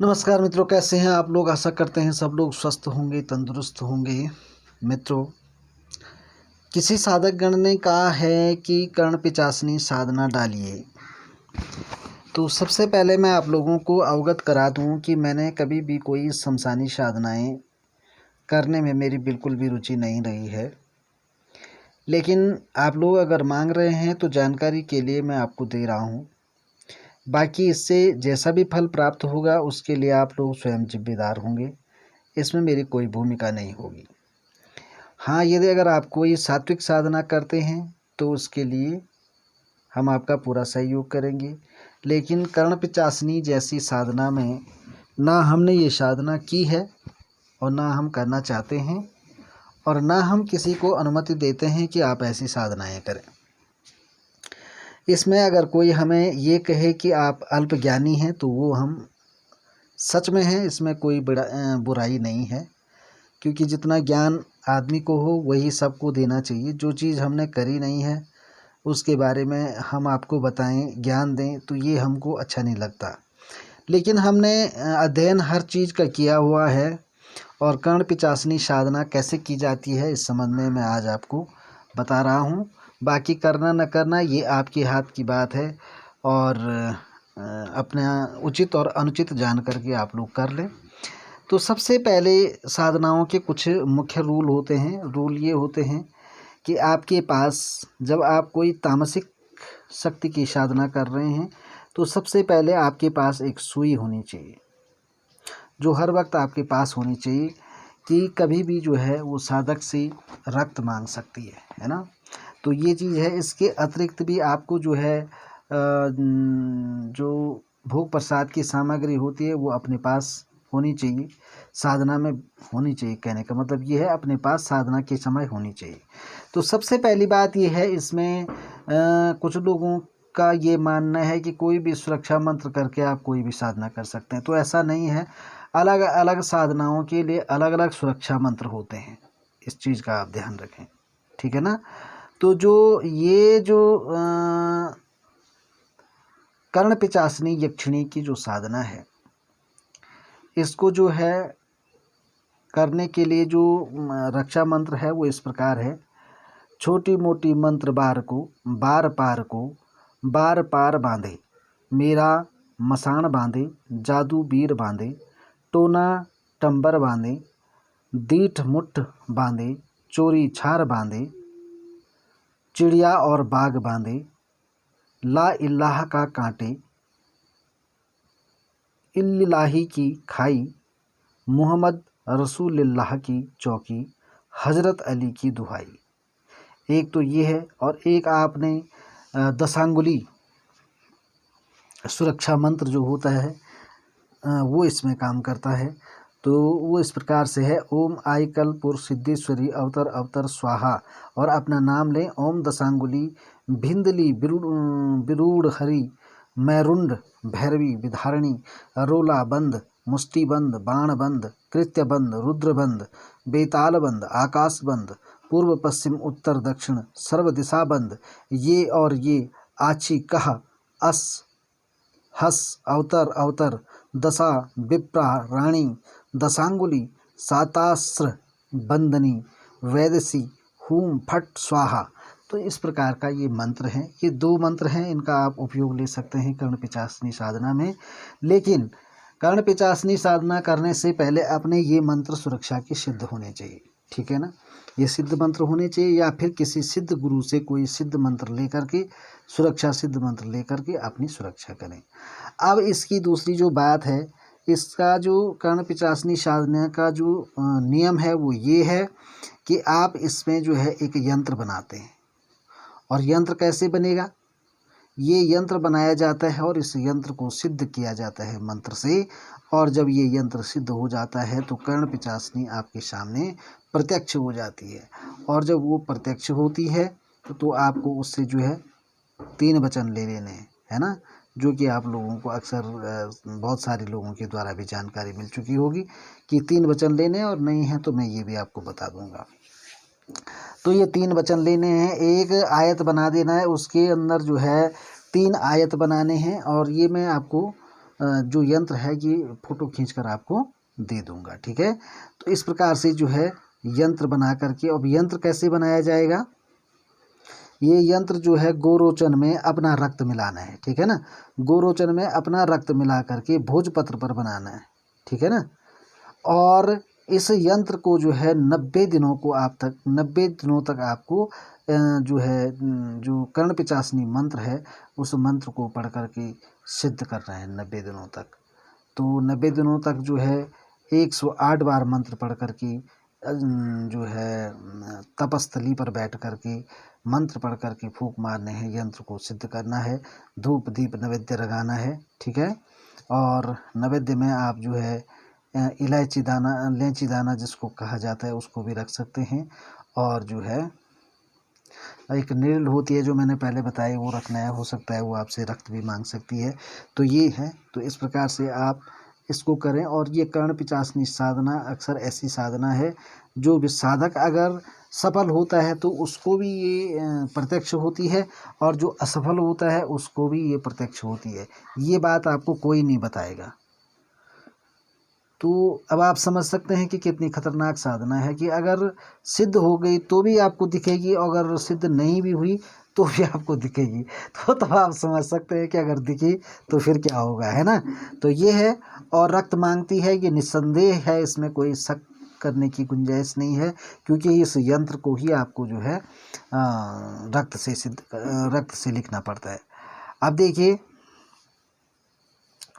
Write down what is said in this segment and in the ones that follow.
नमस्कार मित्रों, कैसे हैं आप लोग। आशा करते हैं सब लोग स्वस्थ होंगे, तंदुरुस्त होंगे। मित्रों, किसी साधक गण ने कहा है कि कर्ण पिचासनी साधना डालिए। तो सबसे पहले मैं आप लोगों को अवगत करा दूं कि मैंने कभी भी कोई शमशानी साधनाएं करने में मेरी बिल्कुल भी रुचि नहीं रही है। लेकिन आप लोग अगर मांग रहे हैं तो जानकारी के लिए मैं आपको दे रहा हूं। बाकी इससे जैसा भी फल प्राप्त होगा उसके लिए आप लोग स्वयं जिम्मेदार होंगे। इसमें मेरी कोई भूमिका नहीं होगी। हाँ, यदि अगर आप कोई सात्विक साधना करते हैं तो उसके लिए हम आपका पूरा सहयोग करेंगे। लेकिन कर्ण पिचासनी जैसी साधना में ना हमने ये साधना की है और ना हम करना चाहते हैं और ना हम किसी को अनुमति देते हैं कि आप ऐसी साधनाएं करें। इसमें अगर कोई हमें ये कहे कि आप अल्प ज्ञानी हैं तो वो हम सच में हैं, इसमें कोई बुराई नहीं है। क्योंकि जितना ज्ञान आदमी को हो वही सबको देना चाहिए। जो चीज़ हमने करी नहीं है उसके बारे में हम आपको बताएं, ज्ञान दें, तो ये हमको अच्छा नहीं लगता। लेकिन हमने अध्ययन हर चीज़ का किया हुआ है और कर्ण पिचासनी साधना कैसे की जाती है इस संबंध में मैं आज आपको बता रहा हूँ। बाकी करना न करना ये आपके हाथ की बात है और अपना उचित और अनुचित जान करके आप लोग कर लें। तो सबसे पहले साधनाओं के कुछ मुख्य रूल होते हैं। रूल ये होते हैं कि आपके पास जब आप कोई तामसिक शक्ति की साधना कर रहे हैं तो सबसे पहले आपके पास एक सुई होनी चाहिए, जो हर वक्त आपके पास होनी चाहिए कि कभी भी जो है वो साधक से रक्त मांग सकती है ना। तो ये चीज़ है। इसके अतिरिक्त भी आपको जो है जो भोग प्रसाद की सामग्री होती है वो अपने पास होनी चाहिए, साधना में होनी चाहिए। कहने का मतलब ये है अपने पास साधना के समय होनी चाहिए। तो सबसे पहली बात ये है इसमें कुछ लोगों का ये मानना है कि कोई भी सुरक्षा मंत्र करके आप कोई भी साधना कर सकते हैं। तो ऐसा नहीं है। अलग अलग साधनाओं के लिए अलग अलग सुरक्षा मंत्र होते हैं। इस चीज़ का आप ध्यान रखें, ठीक है ना। तो जो कर्ण पिचासनी यक्षिणी की जो साधना है, इसको जो है करने के लिए जो रक्षा मंत्र है वो इस प्रकार है। छोटी मोटी मंत्र बार को बार पार को बार पार बांधे, मेरा मसान बांधे, जादू बीर बांधे, टोना टंबर बांधे, दीठ मुठ बांधे, चोरी छार बांधे, चिड़िया और बाग बांधे, ला इल्लाह का कांटे, इल्लाही की खाई, मोहम्मद रसूलुल्लाह की चौकी, हजरत अली की दुहाई। एक तो ये है। और एक आपने दशांगुली सुरक्षा मंत्र जो होता है वो इसमें काम करता है। तो वो इस प्रकार से है। ओम आइकलपुर सिद्धेश्वरी अवतर अवतर स्वाहा। और अपना नाम लें। ओम दशांगुली भिंदली बिरूढ़ हरि मैरुंड भैरवी विधारणी रोला बंद मुष्टि बंद बाण बंद कृत्य बंद रुद्र बंद बेताल बंद आकाश बंद पूर्व पश्चिम उत्तर दक्षिण सर्व दिशा बंद। ये और ये आची कह अस हस अवतर अवतर दशा विप्रा रानी दशांगुली सातास्र बंदनी वैदसी हूम फट स्वाहा। तो इस प्रकार का ये मंत्र हैं। ये दो मंत्र हैं, इनका आप उपयोग ले सकते हैं कर्ण पिचासनी साधना में। लेकिन कर्ण पिचासनी साधना करने से पहले अपने ये मंत्र सुरक्षा के सिद्ध होने चाहिए, ठीक है ना। ये सिद्ध मंत्र होने चाहिए या फिर किसी सिद्ध गुरु से कोई सिद्ध मंत्र लेकर के, सुरक्षा सिद्ध मंत्र लेकर के अपनी सुरक्षा करें। अब इसकी दूसरी जो बात है, इसका जो कर्ण पिचासनी साधना का जो नियम है वो ये है कि आप इसमें जो है एक यंत्र बनाते हैं। और यंत्र कैसे बनेगा? ये यंत्र बनाया जाता है और इस यंत्र को सिद्ध किया जाता है मंत्र से। और जब ये यंत्र सिद्ध हो जाता है तो कर्ण पिचासनी आपके सामने प्रत्यक्ष हो जाती है। और जब वो प्रत्यक्ष होती है तो आपको उससे जो है 3 वचन ले लेने हैं, है ना। जो कि आप लोगों को अक्सर बहुत सारे लोगों के द्वारा भी जानकारी मिल चुकी होगी कि 3 वचन लेने, और नहीं है तो मैं ये भी आपको बता दूंगा। तो ये 3 वचन लेने हैं। एक आयत बना देना है, उसके अंदर जो है 3 आयत बनाने हैं। और ये मैं आपको जो यंत्र है ये फ़ोटो खींचकर आपको दे दूंगा। ठीक है, तो इस प्रकार से जो है यंत्र बना करके, अब यंत्र कैसे बनाया जाएगा, ये यंत्र जो है गोरोचन में अपना रक्त मिलाना है। ठीक है ना, गोरोचन में अपना रक्त मिला करके भोजपत्र पर बनाना है। ठीक है ना, और इस यंत्र को जो है 90 दिनों को 90 दिनों तक आपको जो है जो कर्णपिचासनी मंत्र है उस मंत्र को पढ़ करके सिद्ध करना है 90 दिनों तक। तो 90 दिनों तक जो है 108 बार मंत्र पढ़ करके जो है तपस्थली पर बैठ करके मंत्र पढ़ करके फूंक मारने हैं, यंत्र को सिद्ध करना है, धूप दीप नैवेद्य लगाना है। ठीक है, और नैवेद्य में आप जो है इलायची दाना, इलायची दाना जिसको कहा जाता है उसको भी रख सकते हैं, और जो है एक नील होती है जो मैंने पहले बताई वो रखना है, हो सकता है वो आपसे रक्त भी मांग सकती है। तो ये है, तो इस प्रकार से आप इसको करें। और ये कर्णपिचासनी साधना अक्सर ऐसी साधना है जो भी साधक अगर सफल होता है तो उसको भी ये प्रत्यक्ष होती है, और जो असफल होता है उसको भी ये प्रत्यक्ष होती है। ये बात आपको कोई नहीं बताएगा। तो अब आप समझ सकते हैं कि कितनी खतरनाक साधना है कि अगर सिद्ध हो गई तो भी आपको दिखेगी, अगर सिद्ध नहीं भी हुई तो भी आपको दिखेगी। तो तब आप समझ सकते हैं कि अगर दिखी तो फिर क्या होगा, है ना। तो ये है, और रक्त मांगती है, ये निस्संदेह है, इसमें कोई शक करने की गुंजाइश नहीं है, क्योंकि इस यंत्र को ही आपको जो है रक्त से लिखना पड़ता है। अब देखिए,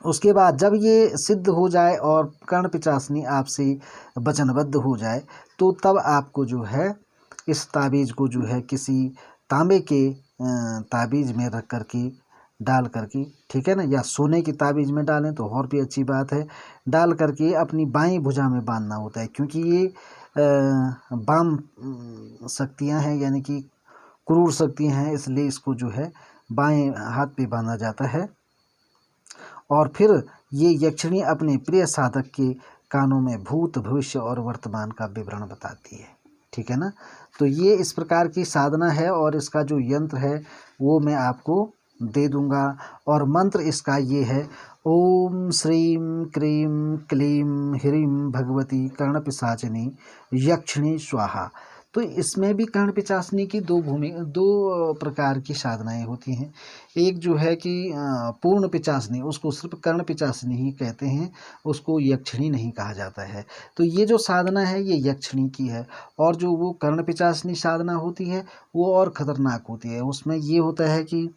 उसके बाद जब ये सिद्ध हो जाए और कर्णपिचासनी आपसे वचनबद्ध हो जाए तो तब आपको जो है इस ताबीज़ को जो है किसी तांबे के ताबीज़ में रख करके डाल करके, ठीक है ना, या सोने की ताबीज़ में डालें तो और भी अच्छी बात है, डाल करके अपनी बाईं भुजा में बांधना होता है, क्योंकि ये वाम शक्तियाँ हैं, यानी कि क्रूर शक्तियाँ हैं, इसलिए इसको जो है बाएं हाथ पे बांधा जाता है। और फिर ये यक्षिणी अपने प्रिय साधक के कानों में भूत भविष्य और वर्तमान का विवरण बताती है। ठीक है ना, तो ये इस प्रकार की साधना है, और इसका जो यंत्र है वो मैं आपको दे दूंगा। और मंत्र इसका ये है, ओम श्रीम क्रीम क्लीम ह्रीम भगवती कर्णपिशाचिनी यक्षिणी स्वाहा। तो इसमें भी कर्णपिचासनी की दो प्रकार की साधनाएं होती हैं। एक जो है कि पूर्ण पिचासनी, उसको सिर्फ कर्णपिचासनी ही कहते हैं, उसको यक्षिणी नहीं कहा जाता है। तो ये जो साधना है ये यक्षिणी की है, और जो वो कर्णपिचासनी साधना होती है वो और ख़तरनाक होती है। उसमें ये होता है कि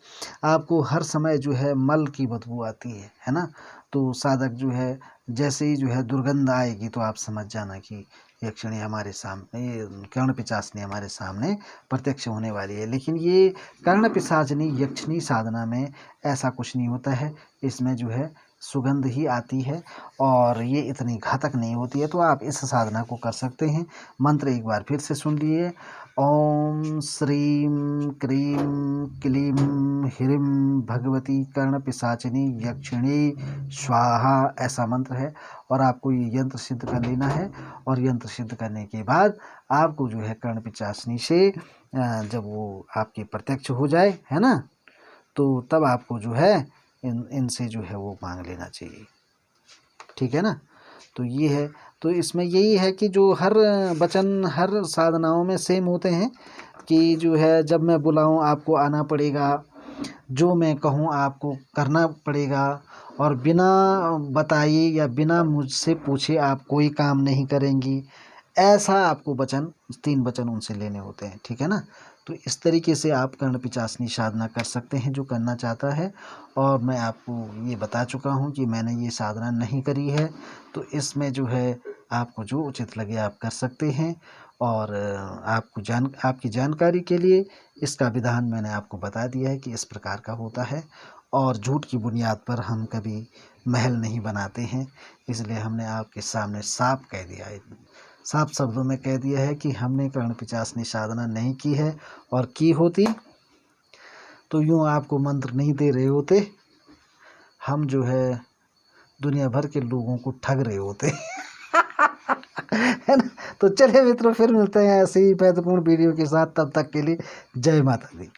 आपको हर समय जो है मल की बदबू आती है ना। तो साधक जो है जैसे ही जो है दुर्गंध आएगी तो आप समझ जाना कि यक्षिणी हमारे सामने, कर्णपिशाचिनी हमारे सामने प्रत्यक्ष होने वाली है। लेकिन ये कर्णपिशाचिनी यक्षिणी साधना में ऐसा कुछ नहीं होता है, इसमें जो है सुगंध ही आती है, और ये इतनी घातक नहीं होती है। तो आप इस साधना को कर सकते हैं। मंत्र एक बार फिर से सुन लिए, ओम श्रीम क्रीम क्लीम ह्रीम भगवती कर्णपिशाचिनी यक्षिणी स्वाहा, ऐसा मंत्र है। और आपको ये यंत्र सिद्ध कर लेना है, और यंत्र सिद्ध करने के बाद आपको जो है कर्णपिशाचिनी से जब वो आपके प्रत्यक्ष हो जाए, है ना, तो तब आपको जो है इनसे जो है वो मांग लेना चाहिए। ठीक है ना, तो ये है। तो इसमें यही है कि जो हर वचन हर साधनाओं में सेम होते हैं, कि जो है जब मैं बुलाऊं आपको आना पड़ेगा, जो मैं कहूं आपको करना पड़ेगा, और बिना बताए या बिना मुझसे पूछे आप कोई काम नहीं करेंगी, ऐसा आपको वचन 3 वचन उनसे लेने होते हैं। ठीक है ना, तो इस तरीके से आप कर्णपिशाचिनी साधना कर सकते हैं जो करना चाहता है। और मैं आपको ये बता चुका हूँ कि मैंने ये साधना नहीं करी है, तो इसमें जो है आपको जो उचित लगे आप कर सकते हैं। और आपकी जानकारी के लिए इसका विधान मैंने आपको बता दिया है कि इस प्रकार का होता है। और झूठ की बुनियाद पर हम कभी महल नहीं बनाते हैं, इसलिए हमने आपके सामने साफ कह दिया है, साफ शब्दों में कह दिया है कि हमने कर्णपिशाचिनी साधना नहीं की है, और की होती तो यूँ आपको मंत्र नहीं दे रहे होते, हम जो है दुनिया भर के लोगों को ठग रहे होते है ना। तो चलिए मित्रों, फिर मिलते हैं ऐसे ही महत्वपूर्ण वीडियो के साथ, तब तक के लिए जय माता दी।